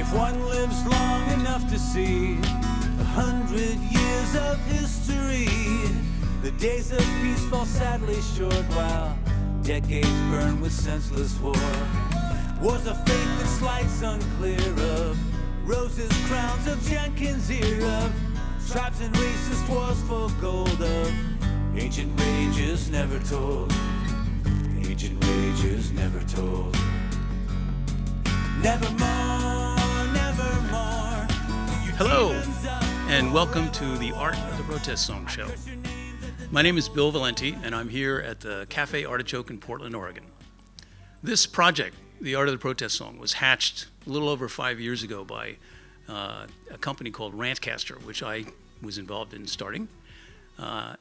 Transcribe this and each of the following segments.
If one lives long enough to see 100 years of history, the days of peace fall sadly short while decades burn with senseless war. Wars of faith and slights unclear of roses, crowns of Jenkins' ear of tribes and racist wars for gold of ancient rages never told. Ancient rages never told. Nevermore, nevermore. Hello, and welcome to the Art of the Protest Song Show. My name is Bill Valenti, and I'm here at the Cafe Artichoke in Portland, Oregon. This project, the Art of the Protest Song, was hatched a little over 5 years ago by a company called Rantcaster, which I was involved in starting.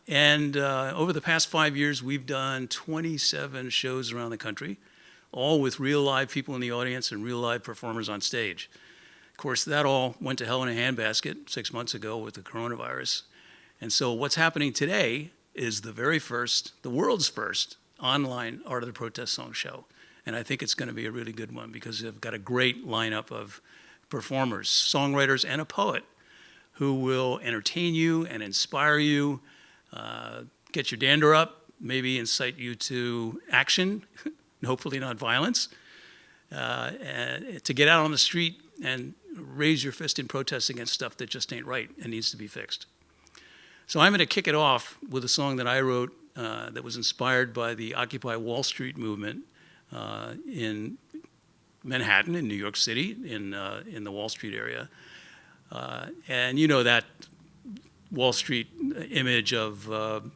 And over the past 5 years, we've done 27 shows around the country, all with real live people in the audience and real live performers on stage. Of course, that all went to hell in a handbasket 6 months ago with the coronavirus. And so what's happening today is the world's first online Art of the Protest Song show. And I think it's going to be a really good one because they've got a great lineup of performers, songwriters, and a poet who will entertain you and inspire you, get your dander up, maybe incite you to action, hopefully not violence, and to get out on the street and raise your fist in protest against stuff that just ain't right and needs to be fixed. So I'm going to kick it off with a song that I wrote that was inspired by the Occupy Wall Street movement in Manhattan, in New York City, in the Wall Street area. And you know that Wall Street image of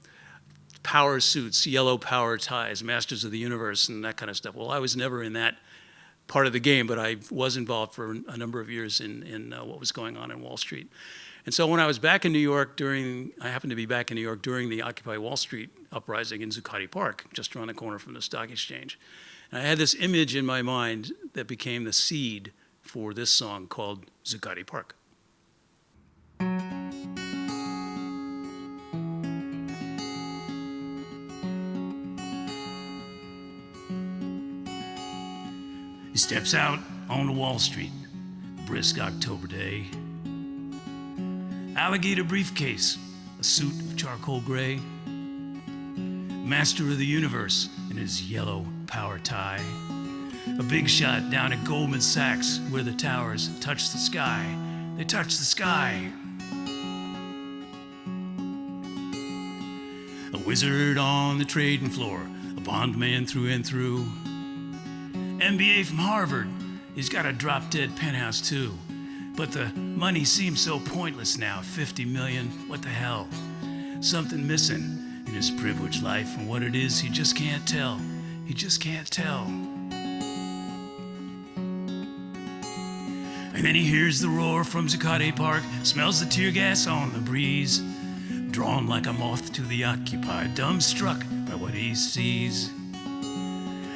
power suits, yellow power ties, masters of the universe, and that kind of stuff. Well, I was never in that part of the game, but I was involved for a number of years in what was going on in Wall Street. And so when I was back in New York I happened to be back in New York during the Occupy Wall Street uprising in Zuccotti Park, just around the corner from the stock exchange. And I had this image in my mind that became the seed for this song called Zuccotti Park. He steps out onto Wall Street, brisk October day. Alligator briefcase, a suit of charcoal gray. Master of the universe in his yellow power tie. A big shot down at Goldman Sachs where the towers touch the sky. They touch the sky. A wizard on the trading floor, a bond man through and through. MBA from Harvard, he's got a drop-dead penthouse too. But the money seems so pointless now, 50 million, what the hell? Something missing in his privileged life, and what it is, he just can't tell. He just can't tell. And then he hears the roar from Zuccotti Park, smells the tear gas on the breeze, drawn like a moth to the occupied, dumbstruck by what he sees.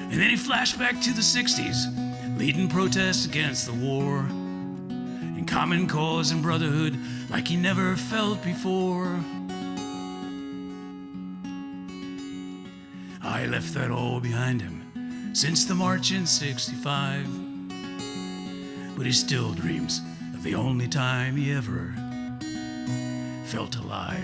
And then he flashed back to the 60s, leading protests against the war, in common cause and brotherhood like he never felt before. I left that all behind him since the march in 65, but he still dreams of the only time he ever felt alive.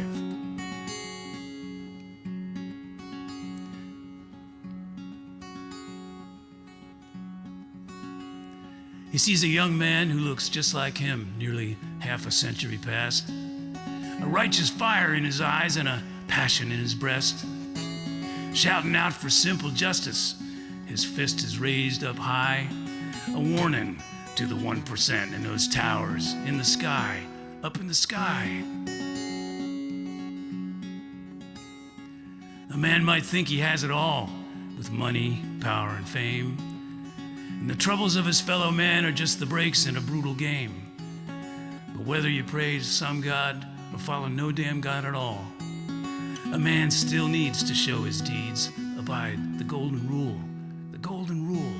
He sees a young man who looks just like him, nearly half a century past. A righteous fire in his eyes and a passion in his breast. Shouting out for simple justice, his fist is raised up high. A warning to the 1% in those towers in the sky, up in the sky. A man might think he has it all, with money, power, and fame. And the troubles of his fellow man are just the breaks in a brutal game. But whether you praise some God or follow no damn God at all, a man still needs to show his deeds, abide the golden rule, the golden rule.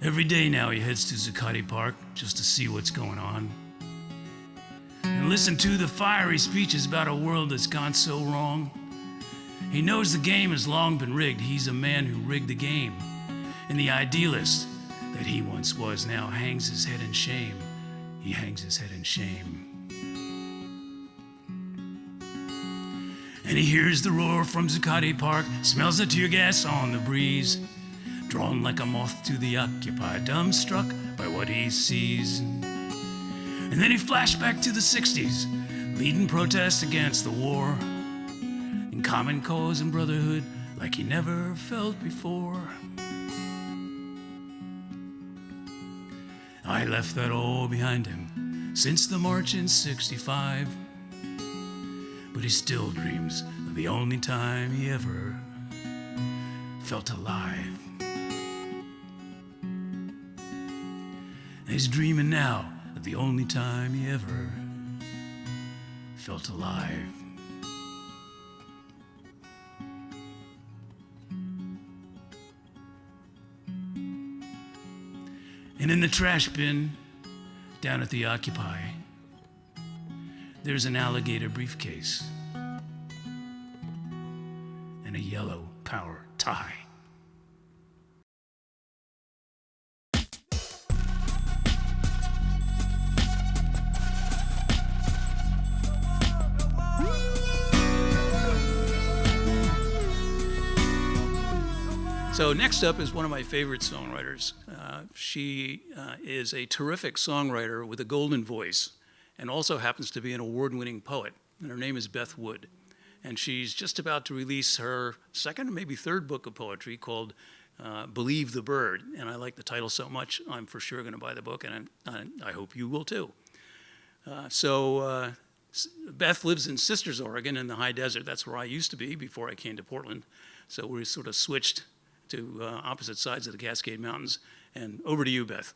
Every day now he heads to Zuccotti Park just to see what's going on. And listen to the fiery speeches about a world that's gone so wrong. He knows the game has long been rigged. He's a man who rigged the game. And the idealist that he once was now hangs his head in shame. He hangs his head in shame. And he hears the roar from Zuccotti Park, smells the tear gas on the breeze, drawn like a moth to the Occupy, dumbstruck by what he sees. And then he flashed back to the 60s, leading protests against the war, in common cause and brotherhood like he never felt before. I left that all behind him since the march in 65. But he still dreams of the only time he ever felt alive. And he's dreaming now of the only time he ever felt alive. And in the trash bin down at the Occupy, there's an alligator briefcase and a yellow power tie. So next up is one of my favorite songwriters. She is a terrific songwriter with a golden voice, and also happens to be an award-winning poet. And her name is Beth Wood. And she's just about to release her second or maybe third book of poetry called Believe the Bird. And I like the title so much, I'm for sure going to buy the book, and I hope you will too. Beth lives in Sisters, Oregon, in the high desert. That's where I used to be before I came to Portland. So we sort of switched to opposite sides of the Cascade Mountains. And over to you, Beth.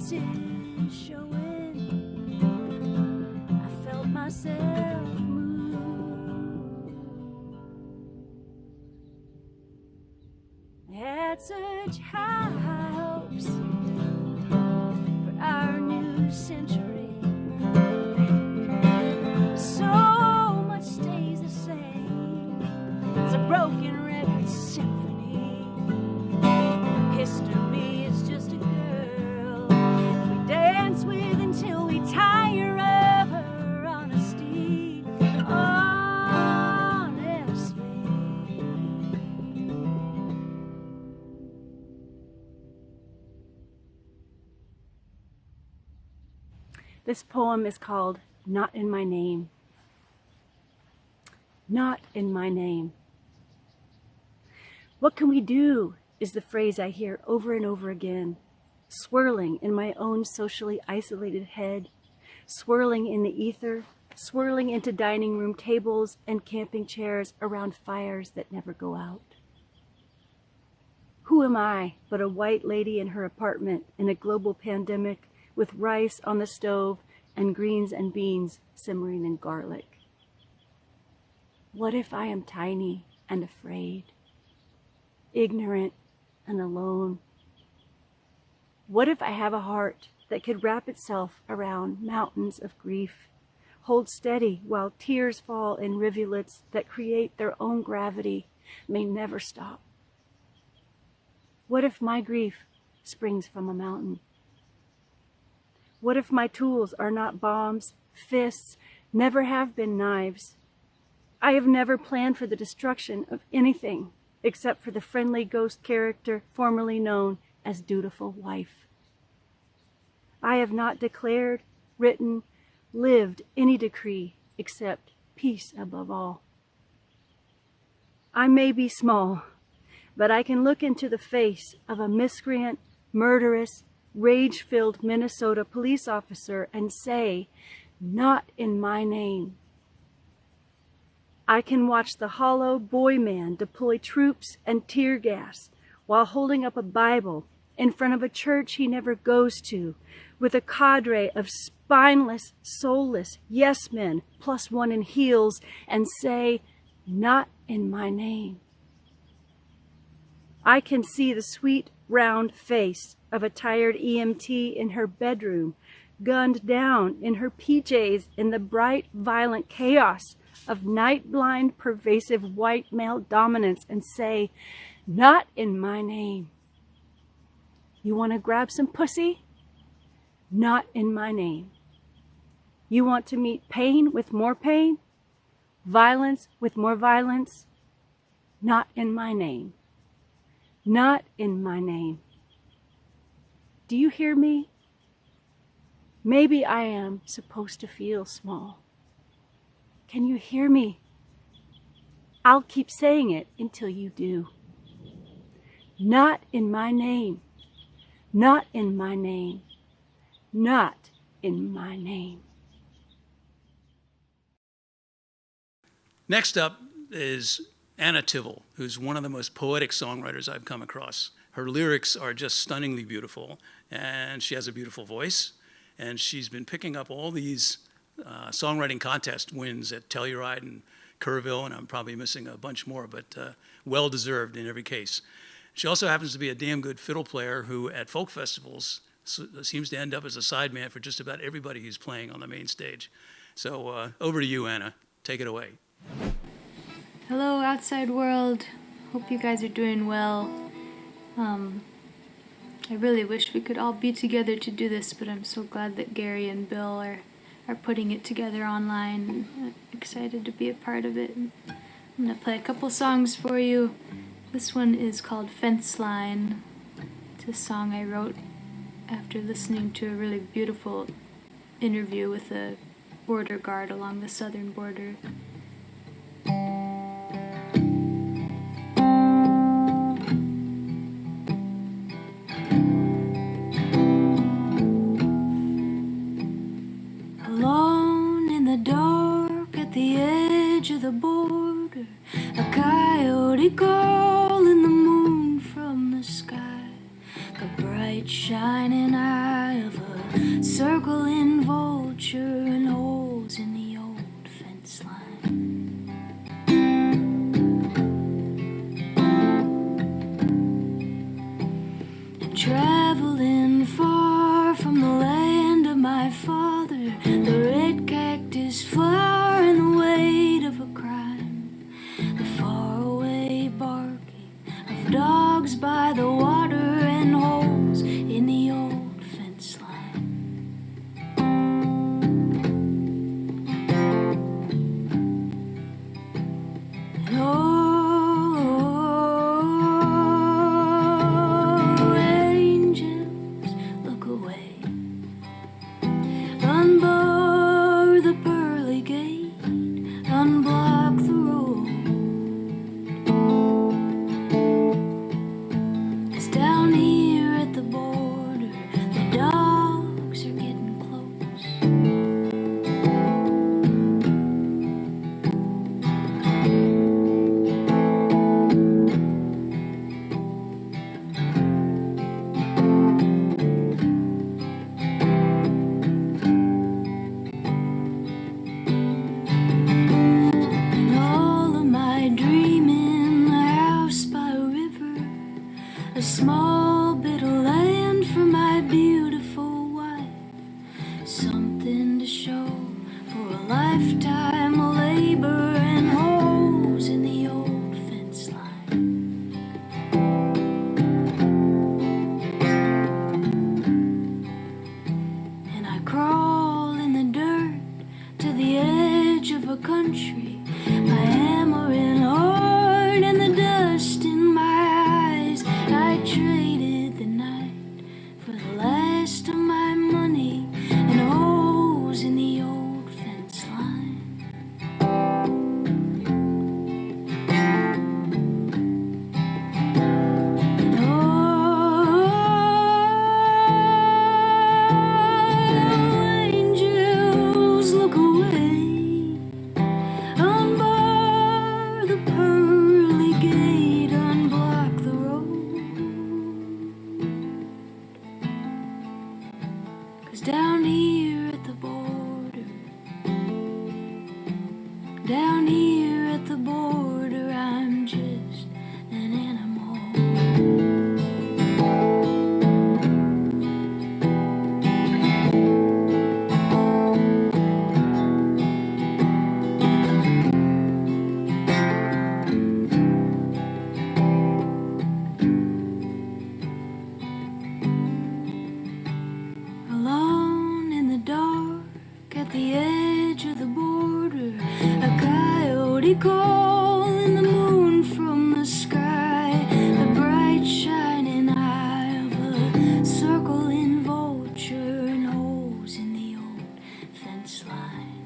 faces showing. I felt myself move. I had such high hopes for our new century. So much stays the same. It's a broken record symphony. History is just a girl we dance with until we tire of her honesty. Honestly, this poem is called Not in My Name. Not in my name. What can we do is the phrase I hear over and over again, swirling in my own socially isolated head, swirling in the ether, swirling into dining room tables and camping chairs around fires that never go out. Who am I but a white lady in her apartment in a global pandemic with rice on the stove and greens and beans simmering in garlic? What if I am tiny and afraid, ignorant and alone? What if I have a heart that could wrap itself around mountains of grief, hold steady while tears fall in rivulets that create their own gravity, may never stop? What if my grief springs from a mountain? What if my tools are not bombs, fists, never have been knives? I have never planned for the destruction of anything except for the friendly ghost character formerly known as dutiful wife. I have not declared, written, lived any decree except peace above all. I may be small, but I can look into the face of a miscreant, murderous, rage-filled Minnesota police officer and say, not in my name. I can watch the hollow boy man deploy troops and tear gas while holding up a Bible in front of a church he never goes to with a cadre of spineless, soulless yes men plus one in heels and say, not in my name. I can see the sweet, round face of a tired EMT in her bedroom, gunned down in her PJs in the bright, violent chaos of night-blind, pervasive white male dominance and say, not in my name. You want to grab some pussy? Not in my name. You want to meet pain with more pain? Violence with more violence? Not in my name. Not in my name. Do you hear me? Maybe I am supposed to feel small. Can you hear me? I'll keep saying it until you do. Not in my name. Not in my name. Not in my name. Next up is Anna Tivel, who's one of the most poetic songwriters I've come across. Her lyrics are just stunningly beautiful, and she has a beautiful voice, and she's been picking up all these songwriting contest wins at Telluride and Kerrville, and I'm probably missing a bunch more, but well-deserved in every case. She also happens to be a damn good fiddle player who, at folk festivals, seems to end up as a sideman for just about everybody who's playing on the main stage. So over to you, Anna. Take it away. Hello, outside world. Hope you guys are doing well. I really wish we could all be together to do this, but I'm so glad that Gary and Bill are putting it together online, and I'm excited to be a part of it. I'm going to play a couple songs for you. This one is called Fence Line. It's a song I wrote after listening to a really beautiful interview with a border guard along the southern border. Alone in the dark at the edge of the border, a coyote calling the moon from the sky, the bright shining eye of unblock the road. 'Cause down here at the border, the dogs are getting close. And all of my dreaming, a house by a river, a small bit of land for my beautiful wife, something to show for a lifetime of labor, and holes in the old fence line. And I crawl in the dirt to the edge of a country, my hammer in hard and the dust in my eyes. I traded the night for the last of my money and holes in the old fence line. And angels, look away, unbar the pearly gate, unblock the road. 'Cause down here at the border, down here at the border, I'm just an animal. Alone in the dark at the edge of the border, a coyote calling the moon from the sky, the bright shining eye of a circling vulture, and holes in the old fence line.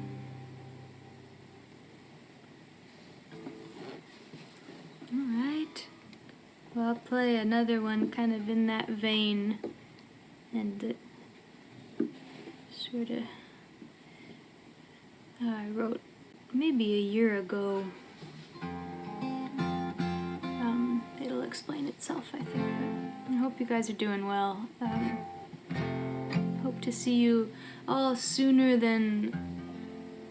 All right. Well, I'll play another one kind of in that vein, and sort of I wrote maybe a year ago. It'll explain itself, I think. But I hope you guys are doing well. Hope to see you all sooner than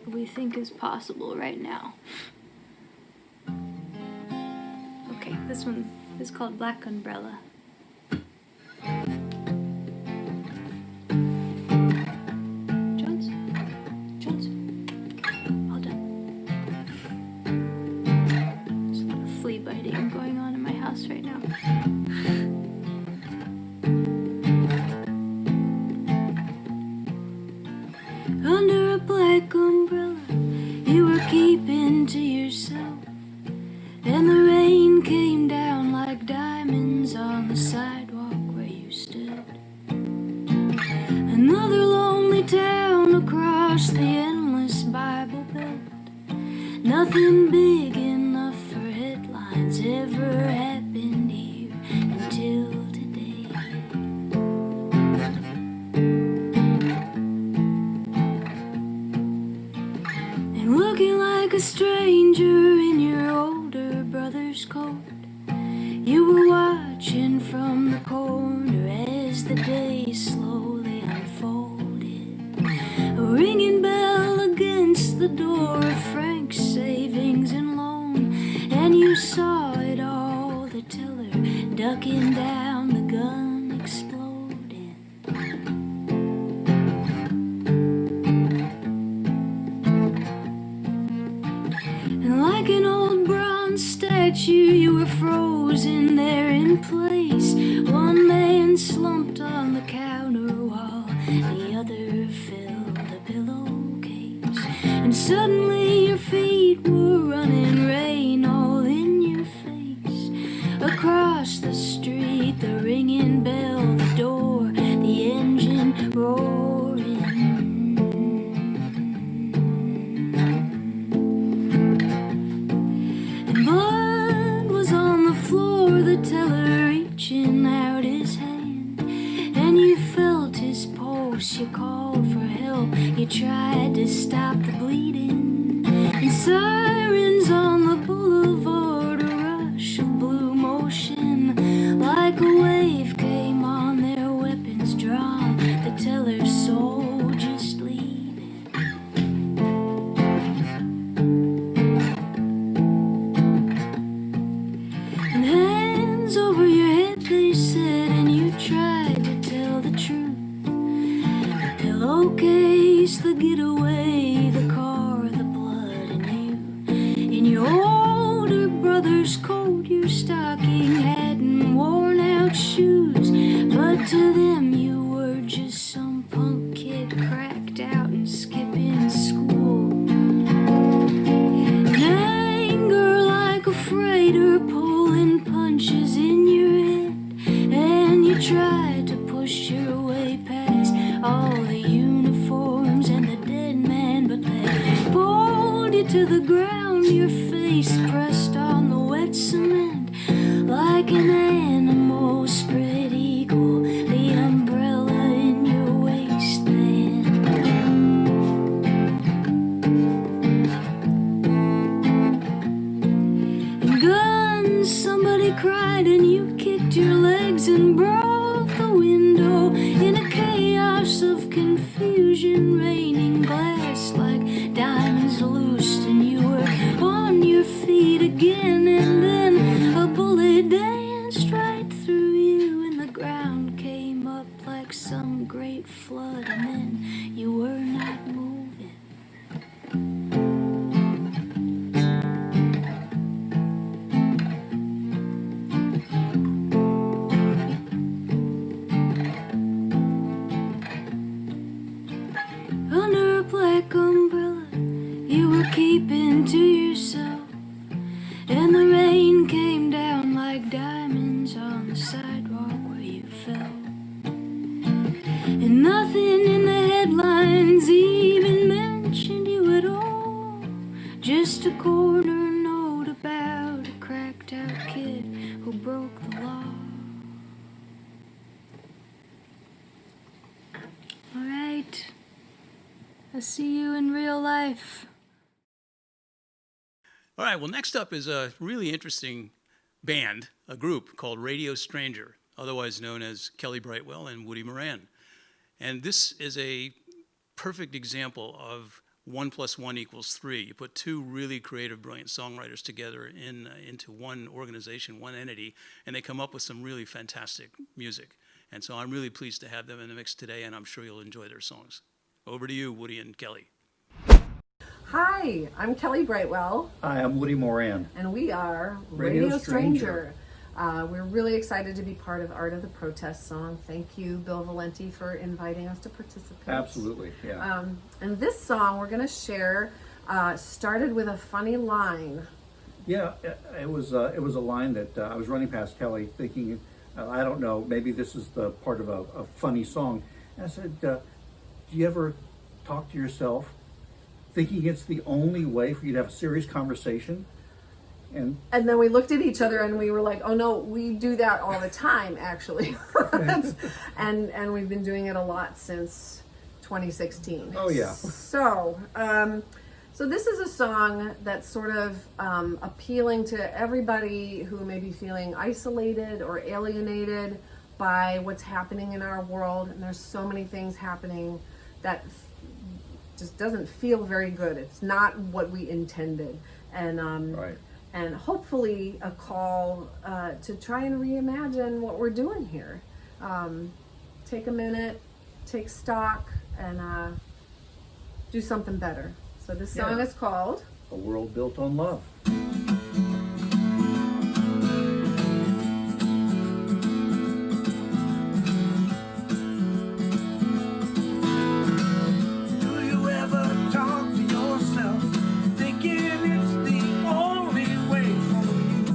we think is possible right now. Okay, this one is called Black Umbrella. Jones? Jones? All done. There's a lot of flea biting going on in my house right now. Under a black umbrella, you were keeping to yourself, and the rain came down like diamonds on the sidewalk where you stood. Another lonely town across the endless Bible Belt. Nothing big enough for headlines ever happened here until today. And looking like a stranger in your older brother's coat, you were watching from the corner as the day slowly unfolded. A ringing bell against the door of Frank's Savings and Loan, and you saw it all, the teller ducking down, the gun exploding. And like an old bronze statue, you were frozen there in place. One man slumped on the counter while the other filled a pillowcase. And suddenly your feet were running rain all in your face. Across the street, the ringing bell, the door, the engine roaring. you called for help, you tried to stop the bleeding. And sirens on the boulevard, a rush of blue motion. Like a wave came on, their weapons drawn, the teller's soul just leaving. And hands over your head they said, and you tried to tell the truth. The pillowcase, the getaway, the car, the blood in you. In your older brother's coat, your stocking hat and worn out shoes. But to them you were just some punk kid cracked out and skipping school. And anger like a freighter pulling punches in your head. And you tried to push your way past all the uniforms and the dead man, but they pulled you to the ground, your face pressed on the wet cement. Like an animal spread eagle, the umbrella in your waistband. And guns, somebody cried and you kicked your legs and broke the window in a chaos of confusion, raining glass like diamonds loosed, and you were on your feet again. And then a bullet danced right through you, and the ground came up like some great flood, and then you were not moving. Under a black umbrella you were keeping to yourself, and the rain came down like diamonds on the sidewalk where you fell. And nothing in the headlines even mentioned you at all, just a corner note about a cracked out kid who broke the law. All right, I'll see you in real life. All right, well, next up is a really interesting band, a group called Radio Stranger, otherwise known as Kelly Brightwell and Woody Moran. And this is a perfect example of 1 + 1 = 3. You put two really creative, brilliant songwriters together into one organization, one entity, and they come up with some really fantastic music. And so I'm really pleased to have them in the mix today, and I'm sure you'll enjoy their songs. Over to you, Woody and Kelly. Hi, I'm Kelly Brightwell, Hi, I'm Woody Moran. and we are Radio Radio Stranger. Stranger. We're really excited to be part of Art of the Protest song. Thank you, Bill Valenti, for inviting us to participate. Absolutely, yeah. And this song we're going to share started with a funny line. Yeah, it was a line that I was running past Kelly thinking, I don't know, maybe this is the part of a funny song. And I said, do you ever talk to yourself thinking it's the only way for you to have a serious conversation? And then we looked at each other and we were like, oh no, we do that all the time, actually. and we've been doing it a lot since 2016. Oh, yeah. So this is a song that's sort of appealing to everybody who may be feeling isolated or alienated by what's happening in our world. And there's so many things happening that just doesn't feel very good. It's not what we intended. And right. And hopefully a call to try and reimagine what we're doing here. Take a minute, take stock, and do something better. So this song is called A World Built on Love. Do you ever talk to yourself, thinking it's the only way for you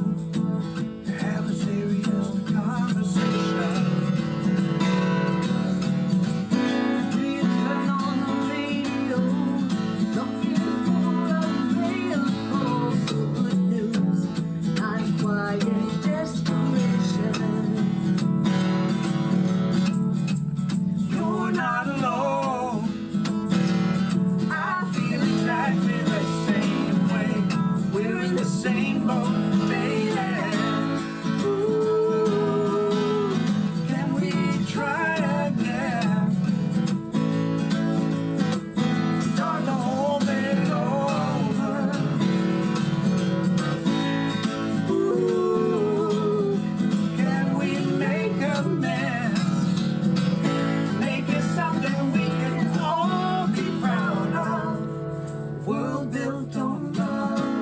to have a serious conversation? Do you turn on the radio, looking for a real close the same boat, baby. Ooh, can we try again? Start the whole thing over. Ooh, can we make amends? Make it something we can all be proud of. World built on love.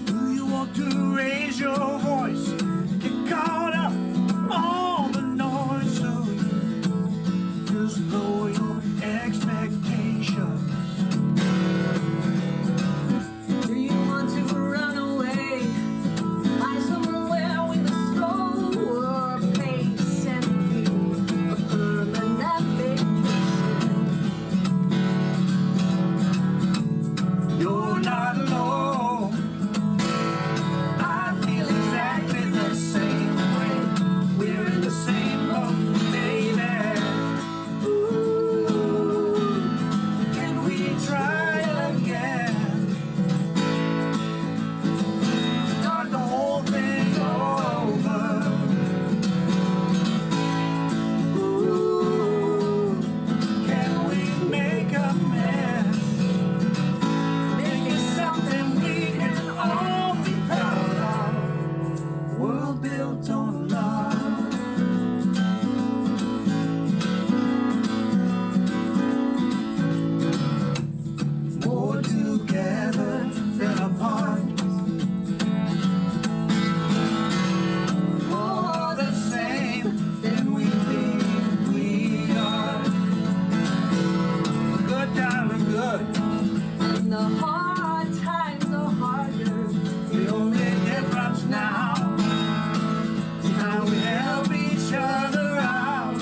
Do you want to raise your voice? Get caught up in all the noise, so you just lower your expectations. Do you want to run away? Find somewhere with a slower pace and feel a permanent vacation. You're not alone. I feel exactly the same way. We're in the same boat, baby. Ooh, can we try again? Start the whole thing over. Ooh, can we make amends? Make it something we can all be proud of. World built on love. More together than apart. More the same than we think we are. Good times are good. And the hard times are harder. The only difference now is how we help each other out.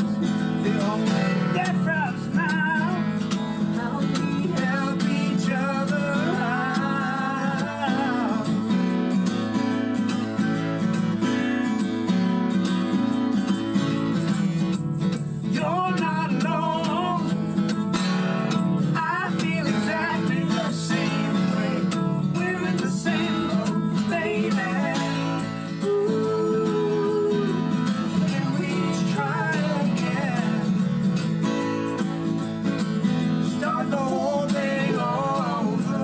The only difference now, how we help each other out. You're not alone. I feel exactly the same way. We're in the same boat, baby. Ooh, can we try again? Start the whole thing over.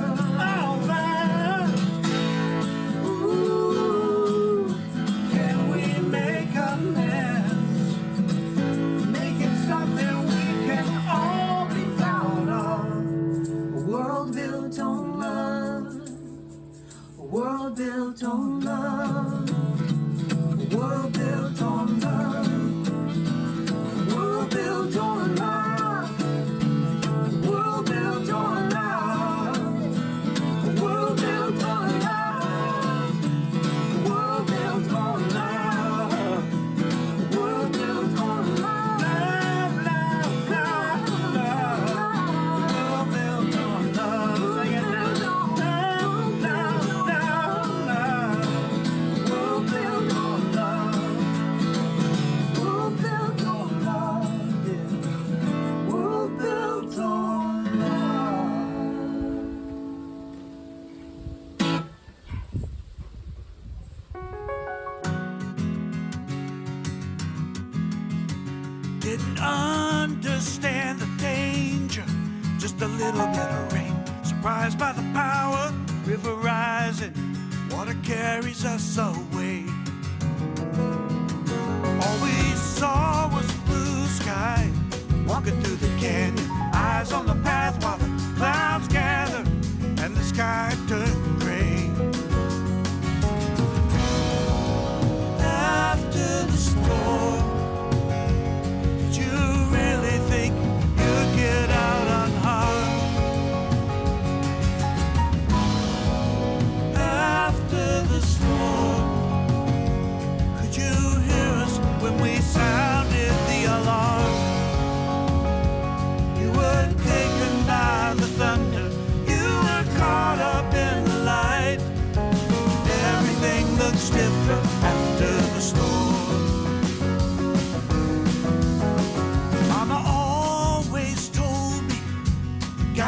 Ooh, can we make amends? Make it something we can all be proud of. A world built on love. A world built on love. A world built on love. A world built on love. A world built on love. A world built on love. A world built on love. A world built on love. Love, love, love, love. A world built on love. Sing it now. Love, love, love, love. A world built on love. A world built on love. Yeah. A world built on love. Didn't understand the danger, just a little bit of rain. Surprised by the power, river rising, water carries us away. All we saw was blue sky, walking through the canyon, eyes on the path while the clouds gather and the sky turned gray. After the storm, did you really think you'd get out unharmed? After the storm, could you hear us when we sounded the alarm? You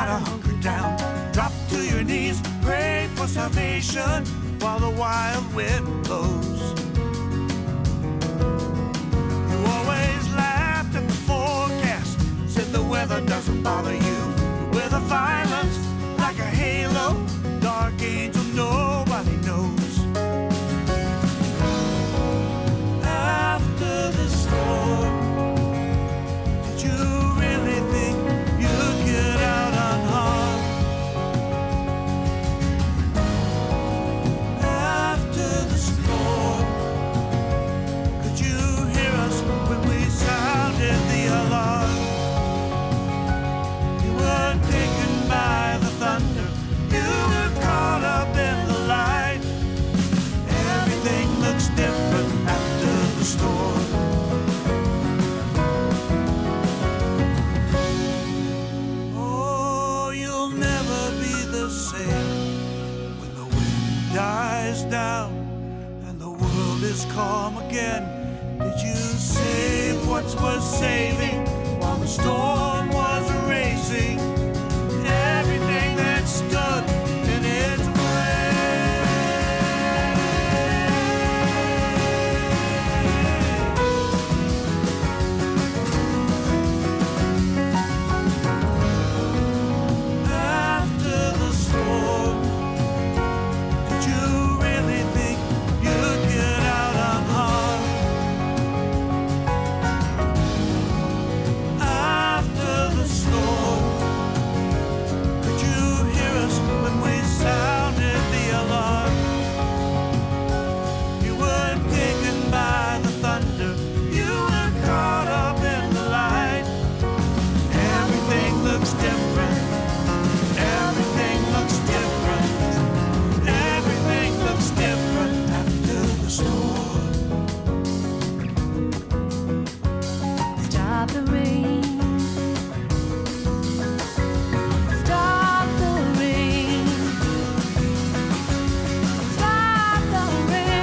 gotta hunker down, drop to your knees, pray for salvation while the wild wind blows. You always laughed at the forecast, said the weather doesn't bother you. With a violence like a halo, dark angel nobody knows. After the storm, did you really think you'd get out unharmed? After the storm, could you hear us when we sounded the alarm? You were taken by the thunder, you were caught up in the light. Everything looks different after the storm. Oh, you'll never be the same when the wind dies down and the world is calm again. Did you save what's worth saving while the storm was racing? Everything that stood in its way. After the storm, did you really think you'd get out unharmed? After the storm, could you hear us when we sounded the alarm? You were taken by the thunder, you were caught up in the light. Everything looks different. Everything looks different. Everything looks different after the storm. Stop the rain. Stop the rain. Stop the rain.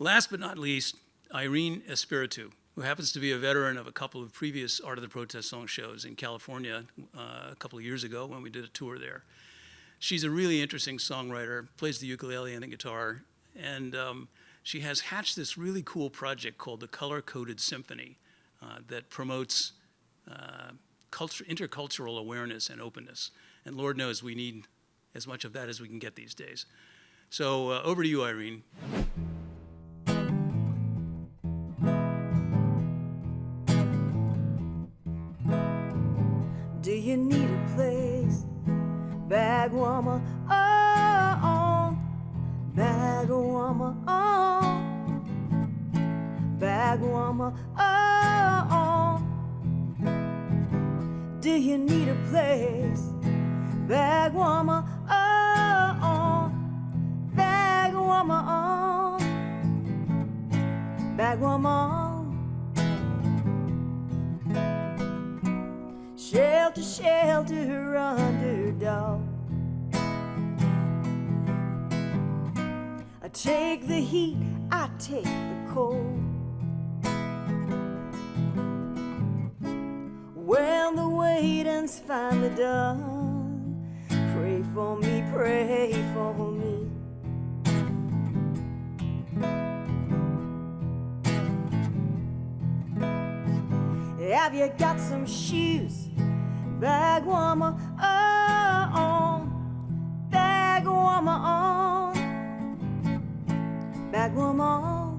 Last but not least, Aireene Espiritu, who happens to be a veteran of a couple of previous Art of the Protest song shows in California a couple of years ago when we did a tour there. She's a really interesting songwriter, plays the ukulele and the guitar, and she has hatched this really cool project called the Color Coded Symphony that promotes intercultural awareness and openness. And Lord knows we need as much of that as we can get these days. So over to you, Aireene. Do you need a place? Bag warmer, oh, bag warmer, oh, bag warmer, oh. Do you need a place? Bag warmer, oh, bag warmer, oh, bag warmer. Shelter, shelter, underdog. I take the heat, I take the cold. When the waiting's finally done, pray for me, pray for me. Have you got some shoes? Bag warmer on, bag warmer on, bag warmer on.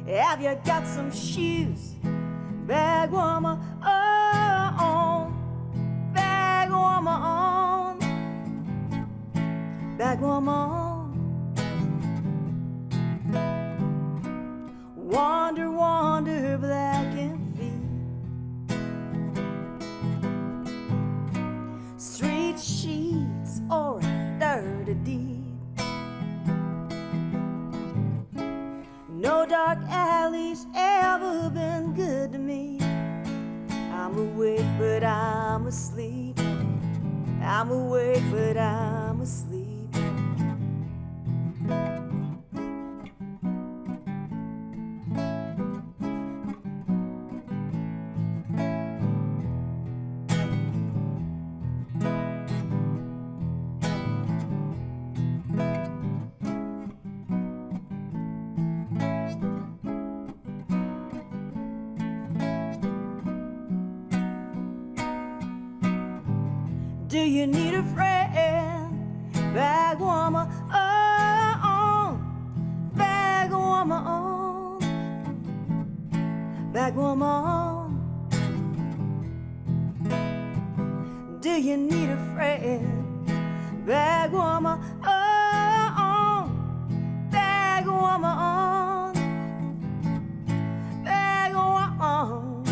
Have you got some shoes? Bag warmer on, bag warmer on, bag warmer on. Wander, wander, black and street sheets or a dirty deed. No dark alley's ever been good to me. I'm I'm awake, but I'm asleep. I'm awake, but I'm asleep. Do you need a friend? Bag warmer on, bag warmer on, bag warmer on. Do you need a friend? Bag warmer on, bag warmer on, bag warmer on.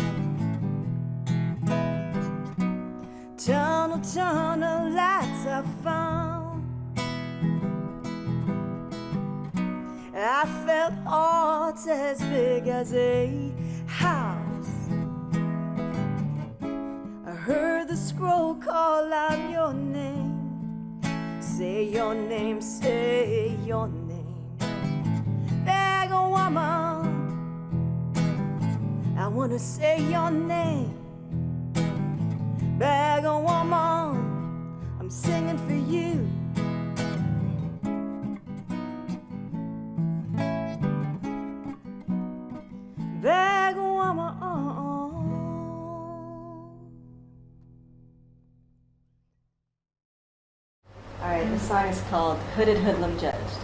Tunnel lights I found. I felt hearts as big as a house. I heard the scroll call out your name. Say your name, say your name. Bag of woman, I wanna say your name. Bag of woman, I'm singing for you. Bag of woman. All right, the song is called Hooded Hoodlum Judged.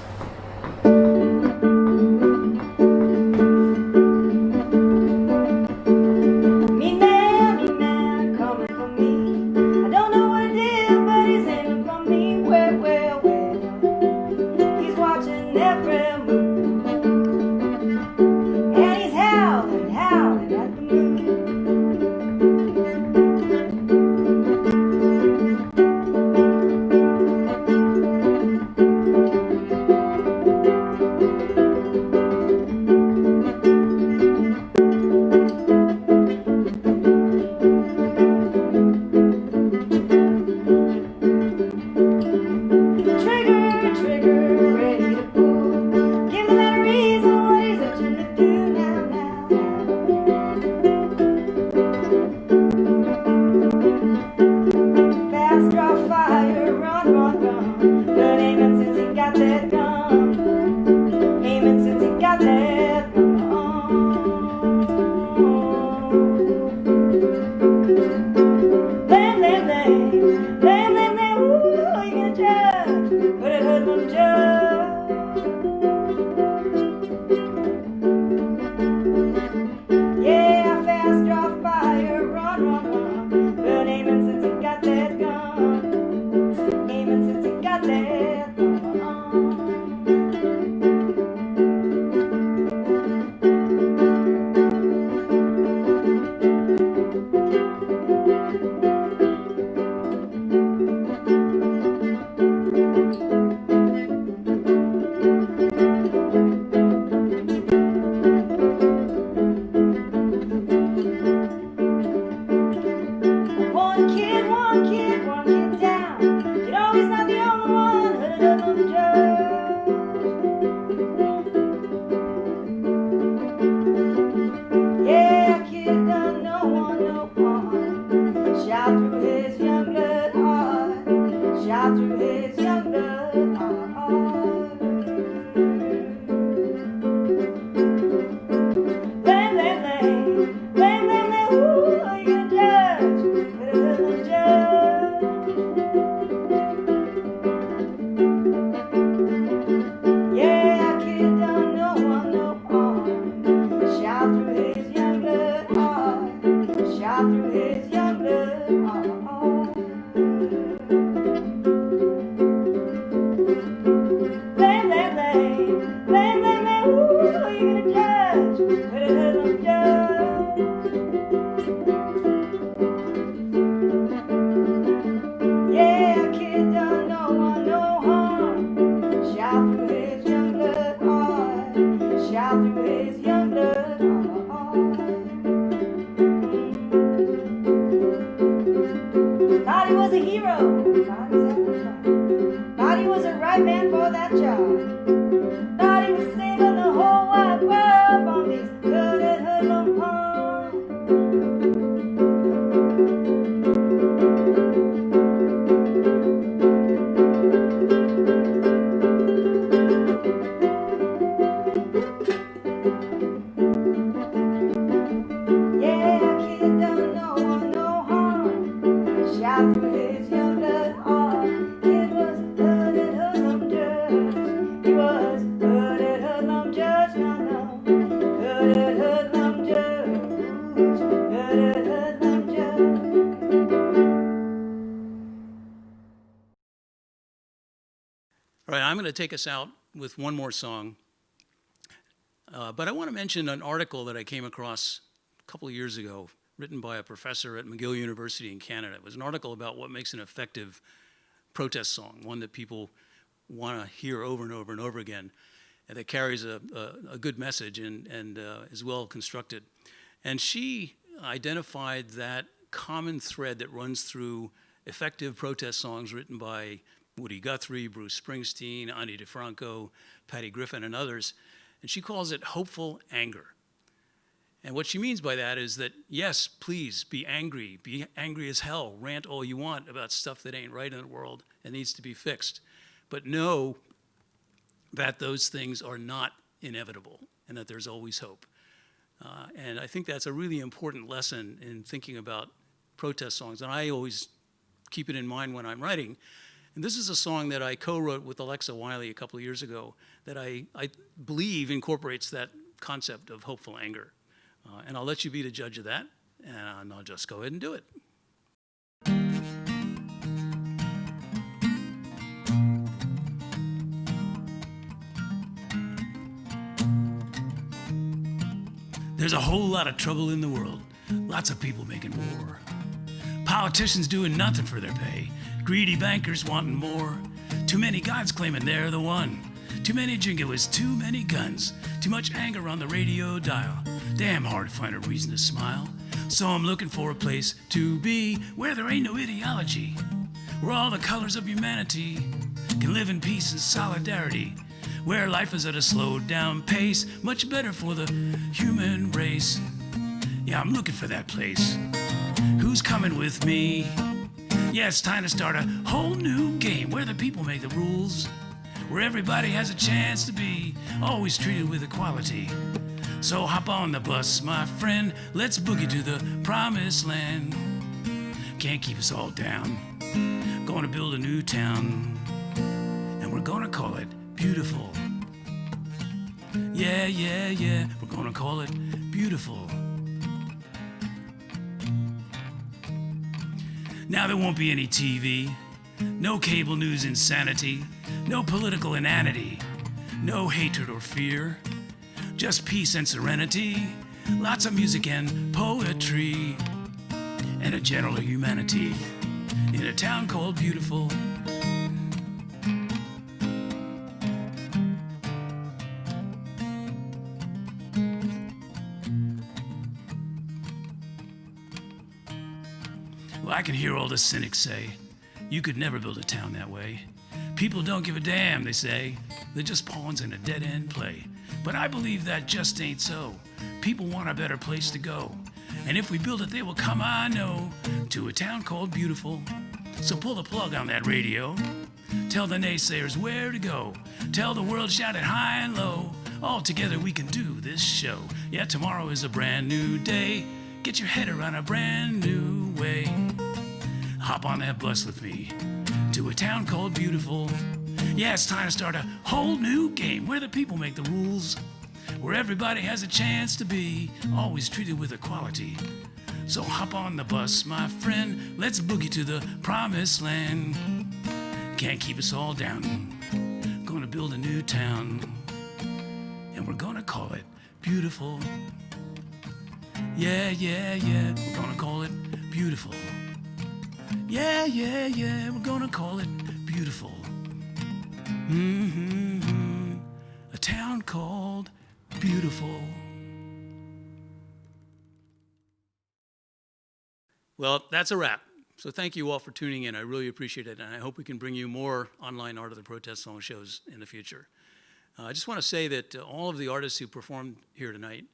All right, I'm going to take us out with one more song. But I want to mention an article that I came across a couple of years ago, written by a professor at McGill University in Canada. It was an article about what makes an effective protest song, one that people want to hear over and over and over again, and that carries a good message and is well constructed. And she identified that common thread that runs through effective protest songs written by Woody Guthrie, Bruce Springsteen, Ani DeFranco, Patty Griffin, and others. And she calls it hopeful anger. And what she means by that is that, yes, please be angry as hell, rant all you want about stuff that ain't right in the world and needs to be fixed. But know that those things are not inevitable and that there's always hope. And I think that's a really important lesson in thinking about protest songs. And I always keep it in mind when I'm writing. And this is a song that I co-wrote with Alexa Wiley a couple of years ago that I believe incorporates that concept of hopeful anger. And I'll let you be the judge of that, and I'll just go ahead and do it. There's a whole lot of trouble in the world, lots of people making war. Politicians doing nothing for their pay, greedy bankers wanting more, too many guys claiming they're the one, too many jingoists, too many guns, too much anger on the radio dial, damn hard to find a reason to smile. So I'm looking for a place to be where there ain't no ideology, where all the colors of humanity can live in peace and solidarity, where life is at a slowed down pace, much better for the human race. Yeah, I'm looking for that place. Who's coming with me? Yeah, it's time to start a whole new game where the people make the rules, where everybody has a chance to be always treated with equality. So hop on the bus, my friend, let's boogie to the promised land. Can't keep us all down. Gonna build a new town, and we're gonna call it beautiful. Yeah, yeah, yeah, we're gonna call it beautiful. Now there won't be any TV, no cable news insanity, no political inanity, no hatred or fear, just peace and serenity, lots of music and poetry, and a gentler humanity in a town called Beautiful. Well, I can hear all the cynics say, you could never build a town that way. People don't give a damn, they say. They're just pawns in a dead-end play. But I believe that just ain't so. People want a better place to go. And if we build it, they will come, I know, to a town called Beautiful. So pull the plug on that radio. Tell the naysayers where to go. Tell the world, shout it high and low. All together we can do this show. Yeah, tomorrow is a brand new day. Get your head around a brand new way. Hop on that bus with me to a town called Beautiful. Yeah, it's time to start a whole new game where the people make the rules, where everybody has a chance to be always treated with equality. So hop on the bus, my friend, let's boogie to the promised land. Can't keep us all down. Gonna build a new town, and we're gonna call it Beautiful. Yeah, yeah, yeah, we're gonna call it Beautiful. Yeah, yeah, yeah, we're gonna call it Beautiful. A town called Beautiful. Well, that's a wrap. So thank you all for tuning in. I really appreciate it, and I hope we can bring you more online Art of the Protest song shows in the future. I just want to say that all of the artists who performed here tonight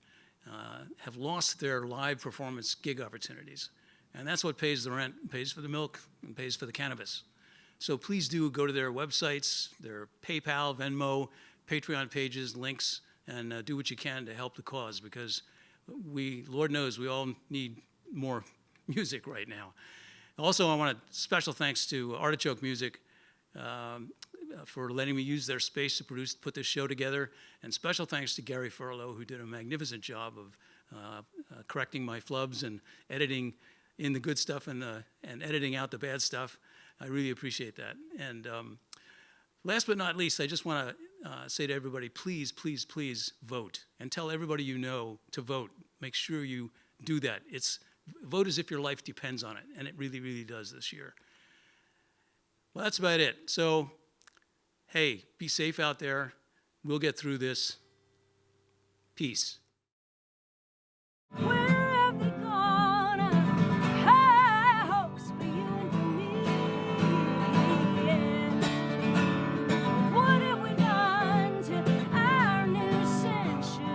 have lost their live performance gig opportunities. And that's what pays the rent, pays for the milk, and pays for the cannabis. So please do go to their websites, their PayPal, Venmo, Patreon pages, links, and do what you can to help the cause, because Lord knows, we all need more music right now. Also, I want special thanks to Artichoke Music for letting me use their space to put this show together, and special thanks to Gary Furlow, who did a magnificent job of correcting my flubs and editing in the good stuff and editing out the bad stuff. I really appreciate that. And Last but not least, I just want to say to everybody, please, please, please vote. And tell everybody you know to vote. Make sure you do that. Vote as if your life depends on it, and it really, really does this year. Well, that's about it. So, hey, be safe out there. We'll get through this. Peace. Where have they gone? High hopes for you and for me. Yeah. What have we done to our new century?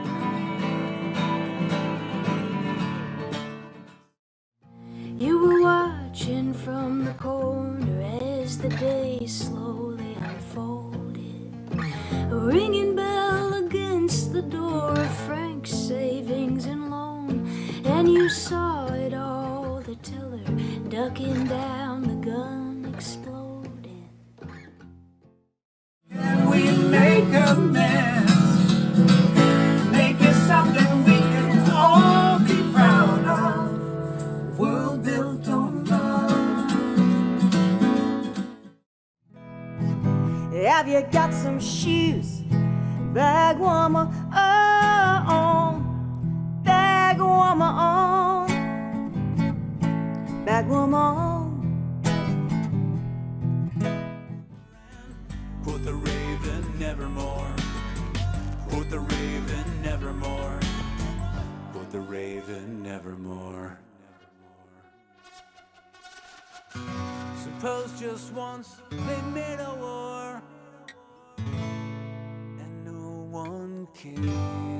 You were watching from the corner as the day slowly unfolded, a ringing bell against the door of Frank's savings and loan, and you saw it all, the tiller ducking down, the gun exploding. Can we make amends? Make it something we can all be proud of. World built on love. Have you got some shoes, bag warmer on, bag warmer on, bag warmer on? Quote the raven nevermore. Quote the raven nevermore. Quote the raven nevermore. Suppose just once they made a war and no one cared.